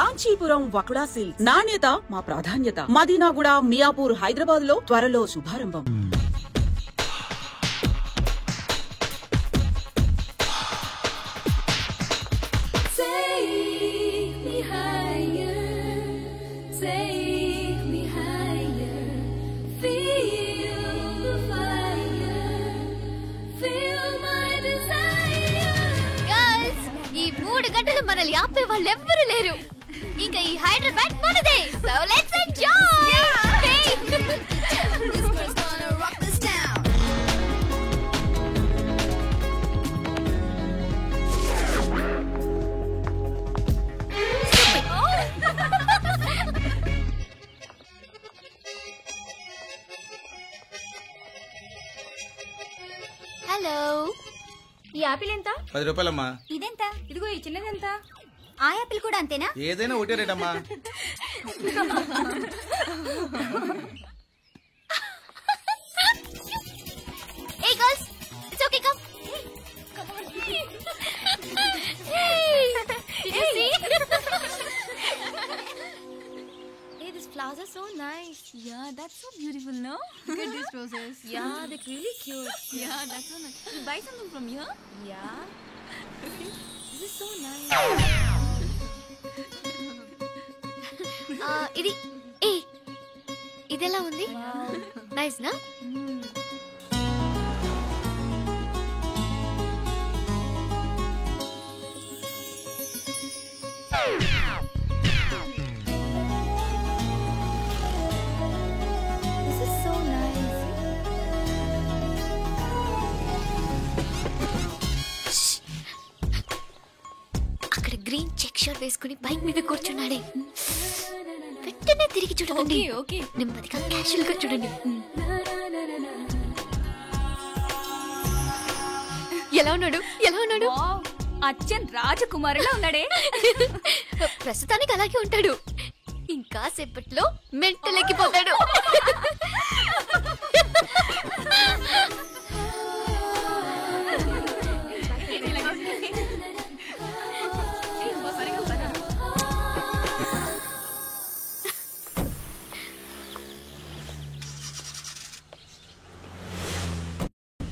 Kanchipuram వకుడా silks, నాణ్యత మా ప్రాధాన్యత. మదీనాగూడ, మియాపూర్, హైదరాబాద్ లో త్వరలో శుభారంభం. మనల్ని ఆపే వాళ్ళు ఎవ్వరూ లేరు. ఇక ఈ హైదరాబాద్ మనదే. So let's enjoy. హలో, ఈ యాపిల్ ఎంత? 10 రూపాయలమ్మా. ఇదెంత? ఇదిగో ఈ చిన్నది ఎంత? ఆ యాపిల్ కూడా అంతేనా? ఏదైనా ఒకటే రేట్ అమ్మా. Hey girls, it's okay, come. Come on. Hey, did you see? Hey, these flowers are so nice. Yeah, that's so beautiful, no? Look at these roses. Yeah, they're really cute. Yeah, that's so nice. You buy something from here? Yeah. This is so nice. ఇది ఏ ఇదెలా ఉంది? Nice నా? This is so nice. అక్కడ green check shirt వేసుకుని bike మీద కూర్చున్నాడే. వెంటనే తిరిగి చూడండి. ఓకే నెమ్మదిగా క్యాషువల్ గా చూడండి. ఎలా ఉన్నాడు? ఎలా ఉన్నాడు? అచ్చన్ రాజకుమారిలా ఉన్నాడే. ప్రస్తుతానికి అలాగే ఉంటాడు. ఇంకా సేపట్లో మెంటల్ ఎక్కిపోతాడు.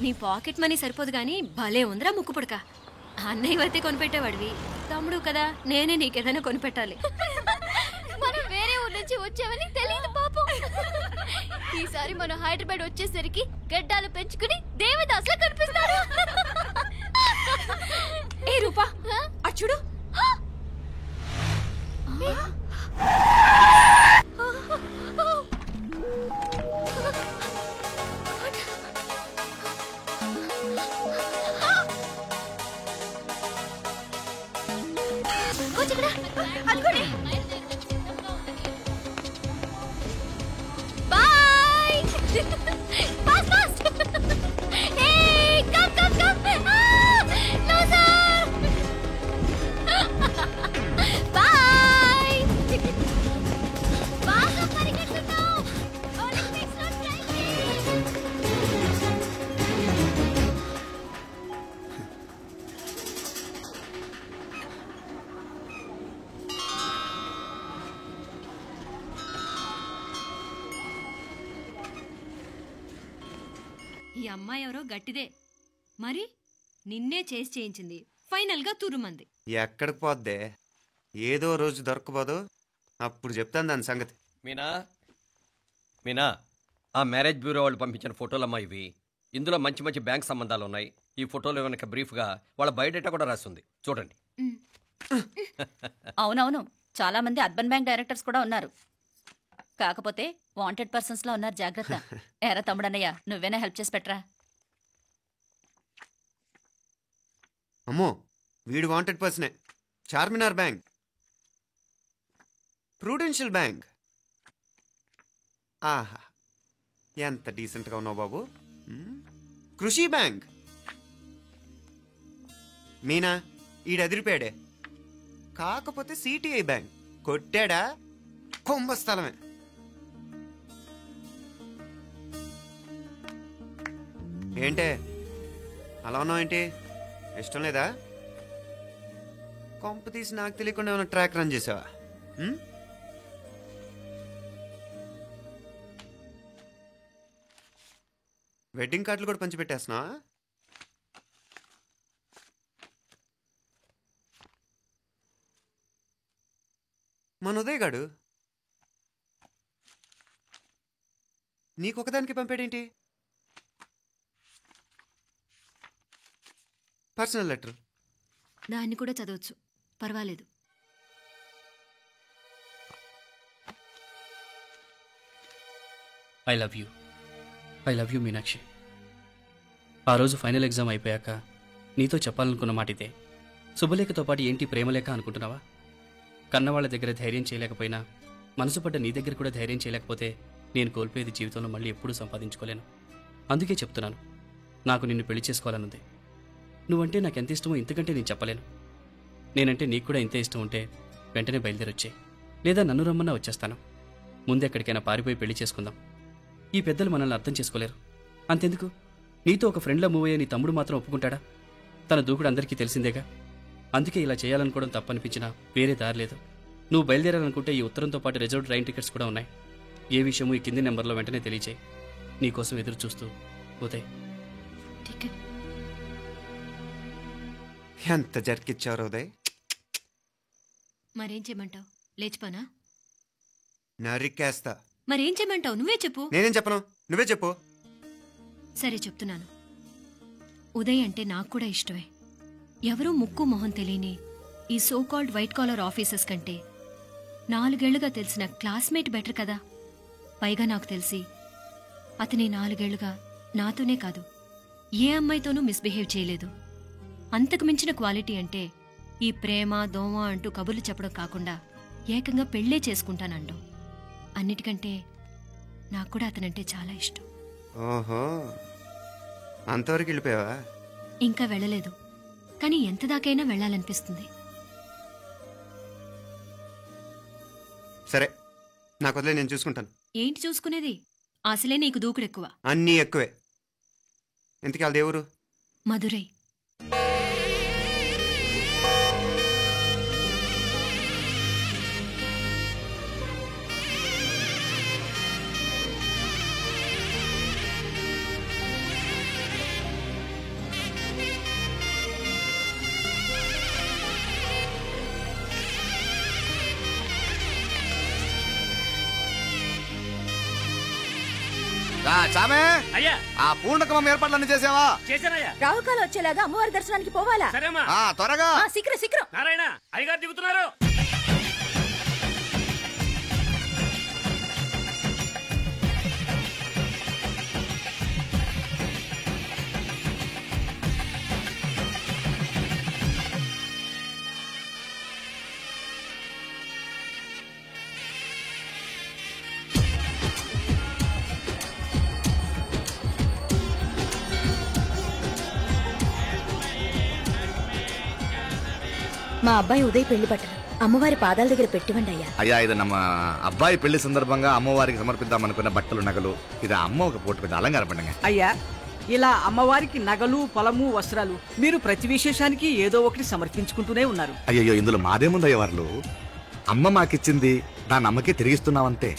నీ పాకెట్ మనీ సరిపోదు గానీ భలే ఉందిరా ముక్కు పుడక. అన్నయ్య అయితే కొనిపెట్టేవాడివి, తమ్ముడు కదా నేనే నీకేదైనా కొనిపెట్టాలి. మనం వేరే ఊరు నుంచి వచ్చామని తెలియదు పాపం. ఈసారి మనం హైదరాబాద్ వచ్చేసరికి గడ్డాలు పెంచుకుని దేవదాసులా కనిపిస్తారు. ఏ రూపా అచ్చుడు. Boy. Fast fast. Hey come come come. Loser. Boy. బాగా పరిగెత్తుతావు. ఒలింపిక్స్ లో ట్రై చేయి. ఈ అమ్మాయి ఎవరో గట్టిదే, మరి నిన్నే చేసి చేయించింది. ఫైనల్ గా తురుమంది. ఎక్కడికి పోద్దే? ఏదో రోజు దొరకపోదు, అప్పుడు చెప్తాను దాని సంగతి. మీనా మీనా, ఆ మ్యారేజ్ బ్యూరో వాళ్ళు పంపించిన ఫోటోలమ్మా ఇవి. ఇందులో మంచి మంచి బ్యాంక్ సంబంధాలు ఉన్నాయి. ఈ ఫోటోలో వెనక బ్రీఫ్గా వాళ్ళ బయోడేటా కూడా రాస్తుంది, చూడండి. అవునవును, చాలా మంది అర్బన్ బ్యాంక్ డైరెక్టర్స్ కూడా ఉన్నారు. కాకపోతే వాంటెడ్ పర్సన్స్ లో ఉన్నారు, జాగ్రత్త. ఎరా తమ్ముడన్నయ్య, నువ్వేనా హెల్ప్ చేసి పెట్టరా? అమ్మో, వీడు వాంటెడ్ పర్సనే. Charminar bank, prudential bank. ఆహా, ఎంత డీసెంట్గా ఉన్నావు బాబు. కృషి బ్యాంక్. మీనా, ఈడు ఎదిరిపోయాడే. కాకపోతే సిటిఐ బ్యాంక్ కొట్టాడా కుంభస్థలమే. ఏంటే అలా ఉన్నావు? ఏంటి ఇష్టం లేదా? కొంప తీసి నాకు తెలియకుండా ఏమైనా ట్రాక్ రన్ చేసావా? వెడ్డింగ్ కార్డులు కూడా పంచిపెట్టేస్తున్నా. మన ఉదయ్ గాడు నీకొకదానికి పంపాడేంటి? Personal letter. దాన్ని కూడా చదవచ్చు, పర్వాలేదు. I love you Meenakshi. ఆ రోజు ఫైనల్ ఎగ్జామ్ అయిపోయాక నీతో చెప్పాలనుకున్న మాట ఇదే. శుభలేఖతో పాటు ఏంటి ప్రేమలేఖ అనుకుంటున్నావా? కన్నవాళ్ళ దగ్గర ధైర్యం చేయలేకపోయినా మనసు పడ్డ నీ దగ్గర కూడా ధైర్యం చేయలేకపోతే నేను కోల్పోయేది జీవితంలో మళ్ళీ ఎప్పుడూ సంపాదించుకోలేను. అందుకే చెప్తున్నాను, నాకు నిన్ను పెళ్లి చేసుకోవాలనుంది. నువ్వంటే నాకు ఎంత ఇష్టమో ఇంతకంటే నేను చెప్పలేను. నేనంటే నీకు కూడా ఇంతే ఇష్టం ఉంటే వెంటనే బయలుదేరొచ్చే, లేదా నన్ను రమ్మన్నా వచ్చేస్తాను. ముందెక్కడికైనా పారిపోయి పెళ్లి చేసుకుందాం. ఈ పెద్దలు మనల్ని అర్థం చేసుకోలేరు. అంతెందుకు, నీతో ఒక ఫ్రెండ్లా మూవ్ అయ్యే నీ తమ్ముడు మాత్రం ఒప్పుకుంటాడా? తన దూకుడు అందరికీ తెలిసిందేగా. అందుకే ఇలా చేయాలనుకోవడం తప్పనిపించినా వేరే దారి లేదు. నువ్వు బయలుదేరాలనుకుంటే ఈ ఉత్తరంతో పాటు రిజర్వ్ ట్రైన్ టికెట్స్ కూడా ఉన్నాయి. ఏ విషయమూ ఈ కింది నెంబర్లో వెంటనే తెలియచేయి. నీకోసం ఎదురు చూస్తూ ఉదయ్. ఎంత జరికిచ్చారు ఉదయ్. మరేం చేయమంటావు? లేచిపోనా? నరికేస్తా. మరేం చేయమంటావు? నువ్వే చెప్పు. నేనేం చెప్పను, నువ్వే చెప్పు. సరే చెప్తున్నాను. ఉదయ్ అంటే నాకు కూడా ఇష్టమే. ఎవరూ ముక్కు మొహం తెలియని ఈ so called white collar officers కంటే 4 ఏళ్లుగా తెలిసిన క్లాస్మేట్ బెటర్ కదా. పైగా నాకు తెలిసి అతని 4 ఏళ్లుగా నాతోనే కాదు ఏ అమ్మాయితోనూ మిస్బిహేవ్ చేయలేదు. అంతకు మించిన క్వాలిటీ అంటే ఈ ప్రేమ దోమ అంటూ కబుర్లు చెప్పడం కాకుండా ఏకంగా పెళ్లే చేసుకుంటానంటూ. అన్నిటికంటే నాకు కూడా అతనంటే చాలా ఇష్టం. ఓహో, అంతవరకు వెళ్ళిపోయావా? ఇంకా వెళ్ళలేదు, కానీ ఎంత దాకైనా వెళ్ళాలనిపిస్తుంది. సరే, నాకు వదిలే, నేను చూసుకుంటాను. ఏంటి చూసుకునేది? అసలే నీకు దూకుడెక్కువ. అన్నీ ఎక్కువే. ఇంతకీ వాళ్ళ దేవురు? మధురై. చామే అయ్యా, ఆ పూర్ణకమం ఏర్పాట్లన్నీ చేసావా? చేశానయ్యా. రావుకాలం వచ్చేలాగా అమ్మవారి దర్శనానికి పోవాలా? సరేమ్మా. త్వరగా. శీఘ్రం. నారాయణ, అయ్యగారు దిగుతున్నారు. మా అబ్బాయి ఉదయ్ పెళ్లి బట్టలు అమ్మవారి పాదాల దగ్గర పెట్టివండి అయ్యా. అయ్యా, ఇది నమ్మ అబ్బాయి పెళ్లి సందర్భంగా అమ్మవారికి సమర్పిద్దాం అనుకున్న బట్టలు నగలు. ఇది అమ్మ ఒక పూట పెద్ద అలంకార పండుగ. అయ్యా, ఇలా అమ్మవారికి నగలు పొలము వస్త్రాలు మీరు ప్రతి విశేషానికి ఏదో ఒకటి సమర్పించుకుంటూనే ఉన్నారు. అయ్యో, ఇందులో మాదేముందయ్య వాళ్ళు. అమ్మ మాకిచ్చింది దాన్ని అమ్మకే తిరిగిస్తున్నామంతే.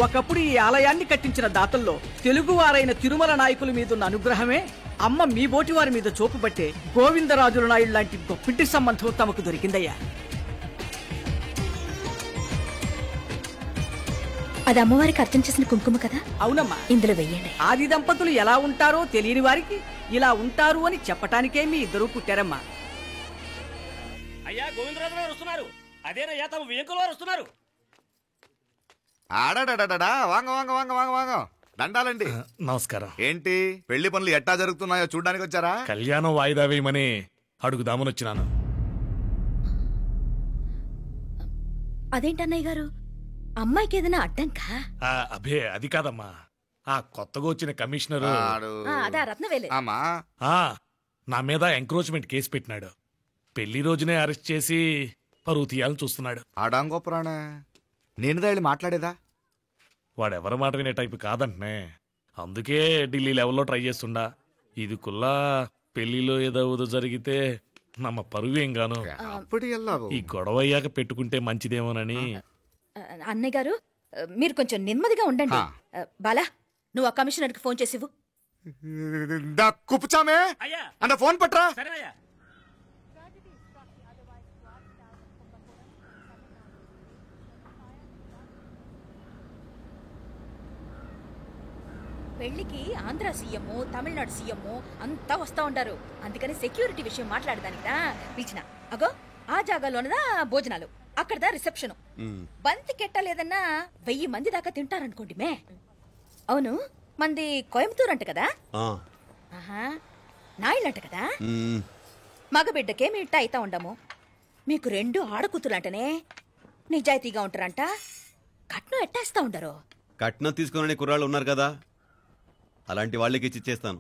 ఒకప్పుడు ఈ ఆలయాన్ని కట్టించిన దాతల్లో తెలుగువారైన తిరుమల నాయకుల మీదున్న అనుగ్రహమే అమ్మ మీ బోటి వారి మీద చూపుబట్టే గోవిందరాజుల నాయుడు లాంటి గొప్పింటి సంబంధం తమకు దొరికిందయ్యా. అది అమ్మవారికి అర్థం చేసిన కుంకుమ కదా? అవునమ్మా, ఇందులో వెయ్యండి. ఆది దంపతులు ఎలా ఉంటారో తెలియని వారికి ఇలా ఉంటారు అని చెప్పటానికే మీ ఇద్దరు పుట్టారమ్మా. అయ్యా, గోవిందరాజు గారు వస్తున్నారు. అదేనయ్యా, తమ వెంకుల వారు వస్తున్నారు. ఆడాడా వాంగ వాంగ వాంగ వాంగ వాంగ. దండాలండి. నమస్కారం. ఏంటి పెళ్లి పనులు ఎట్టా జరుగుతున్నాయో చూడ్డానికి వచ్చారా? కళ్యాణం వాయిదా వేయమని అడుగుదామని వచ్చినాను. అదేంటన్నయ్య గారు, అమ్మాయికి ఏదైనా అడ్డంకా? అభే, అది కాదమ్మా. ఆ కొత్తగా వచ్చిన కమిషనరు అదా రత్నవేలే నా మీద ఎంక్రోచ్మెంట్ కేసు పెట్టినాడు. పెళ్లి రోజునే అరెస్ట్ చేసి పరువు తీయాలని చూస్తున్నాడు. ఆడాంగో ప్రాణ నేనుదా వెళ్ళి మాట్లాడేదా? వాడెవరి మాట వినే టైపు కాదంటనే. అందుకే ఢిల్లీ లెవెల్లో ట్రై చేస్తుండా. ఇది కుల్లా పెళ్లిలో ఏదో జరిగితే నమ్మ పరువేం గాను ఈ గొడవ అయ్యాక పెట్టుకుంటే మంచిదేమోనని. అన్నయ్య గారు మీరు కొంచెం నెమ్మదిగా ఉండండి. బాలా నువ్వు ఆ కమిషనర్కి ఫోన్ చేసివు. కుప్పుచామే అన్న ఫోన్ పట్రా. పెళ్లికి ఆంధ్ర సీఎం తమిళనాడు సీఎం అంతా వస్తా ఉంటారు. అందుకని సెక్యూరిటీ విషయం మాట్లాడదానికిదా పిలిచిన. అగో ఆ జాగాలోనదా భోజనాలు, అక్కడదా రిసెప్షన్. బంతి కెట్టలేదన్నా 1000 మంది దాకా తింటారనుకోండి మే. అవును మంది కోయంబత్తూర్ అంట కదా. ఆహా నాయుళ్ళంట కదా. మగబిడ్డకే మీ ఇట్ట అయితా ఉండము. మీకు 2 ఆడకూతులంటనే నిజాయితీగా ఉంటారంట. కట్నం ఎట్టేస్తా ఉండరు. కట్నం తీసుకునే కుర్రాళ్ళు ఉన్నారు కదా, అలాంటి వాళ్ళకి ఇచ్చేస్తాను.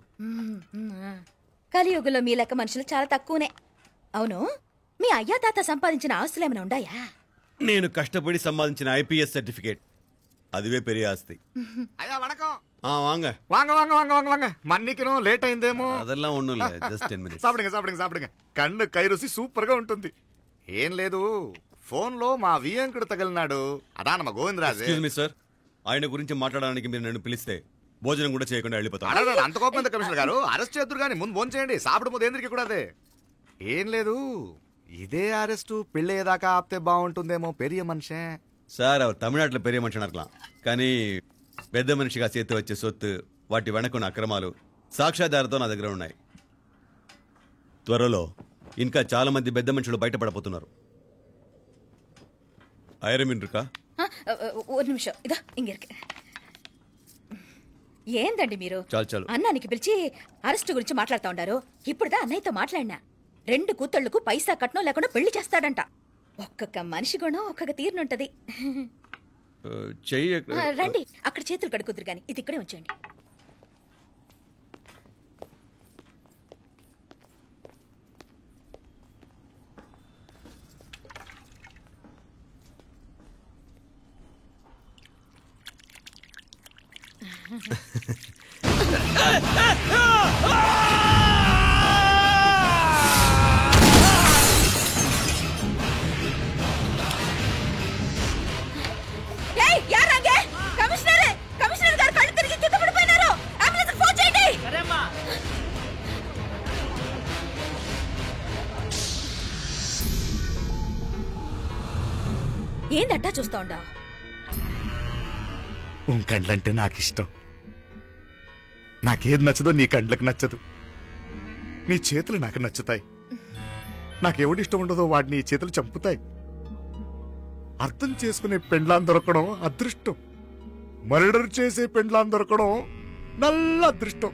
కలియుగంలో మీ లెక్క మనుషులు చాలా తక్కువనే. అవును మీ అయ్యా తాత సంపాదించిన ఆస్తులేమైనా ఉండాయా? నేను కష్టపడి సంపాదించిన ఐపీఎస్ సర్టిఫికేట్, அதுவே பெரிய ஆஸ்தி. అయ్యా వణకం. வாங்க வாங்க வாங்க வாங்க வாங்க வாங்க. மன்னிக்கணும் లేట్ అయిందేమో. அதெல்லாம் ஒண்ணும் இல்ல, just 10 minutes. సాపిడుங்க సాపిడుங்க సాపిడుங்க. కన్ను కై రుచి సూపర్ గా ఉంటుంది. ఏం లేదు ఫోన్ లో మా వియంకుడు తగిలినాడు. అదా నమ్మ గోవిందరాజు. ఎక్స్క్యూజ్ మీ సార్, ఆయన గురించి మాట్లాడడానికి మీరు నన్ను పిలిస్తే భోజనం కూడా చేయకుండా వెళ్ళిపోతాను. అంత కోపం ఎంత కమిషనర్ గారు? అరెస్ట్ చేద్దరు కానీ ముందు ఫోన్ చేయండి. సాపిడు ముందు ఎందుకు కూడా అదే. ఏం లేదు ఇదే అరెస్టు పెళ్ళేదాకా ఆపితే బాగుంటుందేమో. పెరియ మనిషే సార్, அவர் తమిళనాడులో పెరియ మనిషి అనర్కలాం, కానీ పెద్ద మనిషిగా చేతి వచ్చే సొత్తు, వాటి వెనకున్న అక్రమాలు సాక్ష్యాధారతో నా దగ్గర ఉన్నాయి. త్వరలో ఇంకా చాలా మంది పెద్ద మనుషులు బయటపడబోతున్నారు. ఐరమిన్రుకా ఒక నిమిషం ఇదా ఇంగిరికి. ఏందండి మీరు చాలు అన్నానికి పిలిచి అరెస్ట్ గురించి మాట్లాడుతూ ఉండారు. ఇప్పుడుదా అన్నయ్యతో మాట్లాడినా 2 కూతుళ్లకు పైసా కట్నం లేకుండా పెళ్లి చేస్తాడంట. ఒక్కొక్క మనిషి గుణం ఒక్కొక్క తీరునుంటది. రండి అక్కడ చేతులు కడుకుదురు గాని ఇది ఇక్కడే ఉంచండి. కమిషనర్ గారు కళ్ళు తిరిగి కింద పడిపోయినారు. అంబులెన్స్ ఫోన్ చేయండి. ఏందట్టా చూస్తా ఉండా? కండ్లంటే నాకు ఇష్టం. నాకేది నచ్చదో నీ కండ్లకు నచ్చదు. నీ చేతులు నాకు నచ్చుతాయి. నాకెవడి ఇష్టం ఉండదో వాడు నీ చేతులు చంపుతాయి. అర్థం చేసుకునే పెండ్లాం దొరకడం అదృష్టం. మర్డర్ చేసే పెండ్లాం దొరకడం నల్ల అదృష్టం.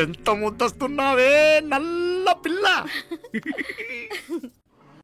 ఎంత ముద్దస్తున్నావే నల్ల పిల్ల.